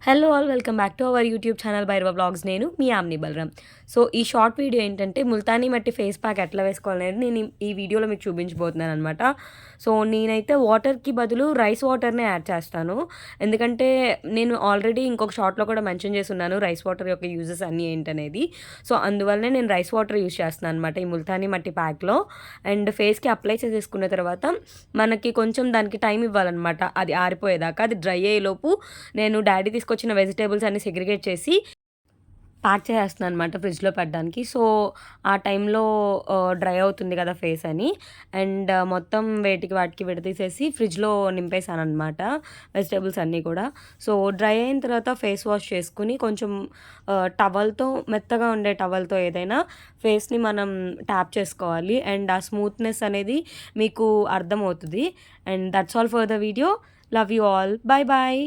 Hello all welcome back to our YouTube channel Bhairava vlogs. నేను మీ omni Balaram. So ఈ short video ఏంటంటే ముల్తానీ మట్టి face pack ఎట్లా వేసుకోవాలనేది నేను ఈ వీడియోలో మీకు చూపించబోతున్నాను అనమాట. సో నేనైతే వాటర్కి బదులు రైస్ వాటర్నే యాడ్ చేస్తాను. ఎందుకంటే నేను ఆల్రెడీ ఇంకొక షార్ట్లో కూడా మెన్షన్ చేసి ఉన్నాను రైస్ వాటర్ యొక్క యూజెస్ అన్నీ ఏంటనేది. సో అందువల్లనే నేను రైస్ వాటర్ యూజ్ చేస్తున్నాను అనమాట ఈ ముల్తానీ మట్టి ప్యాక్లో. అండ్ ఫేస్కి అప్లై చేసేసుకున్న తర్వాత మనకి కొంచెం దానికి టైం ఇవ్వాలన్నమాట, అది ఆరిపోయేదాకా. అది డ్రై అయ్యేలోపు నేను డాడీ తీసుకొచ్చిన వెజిటేబుల్స్ అన్ని సెగ్రిగేట్ చేసి ప్యాక్ చేసేస్తున్నాను అనమాట ఫ్రిడ్జ్లో పెట్టడానికి. సో ఆ టైంలో డ్రై అవుతుంది కదా ఫేస్ అని. అండ్ మొత్తం వాటికి విడదీసేసి ఫ్రిడ్జ్లో నింపేశాను అనమాట వెజిటేబుల్స్ అన్నీ కూడా. సో డ్రై అయిన తర్వాత ఫేస్ వాష్ చేసుకుని కొంచెం టవల్తో, మెత్తగా ఉండే టవల్తో ఏదైనా ఫేస్ని మనం ట్యాప్ చేసుకోవాలి. అండ్ ఆ స్మూత్నెస్ అనేది మీకు అర్థమవుతుంది. And that's all for the video. Love you all. Bye bye.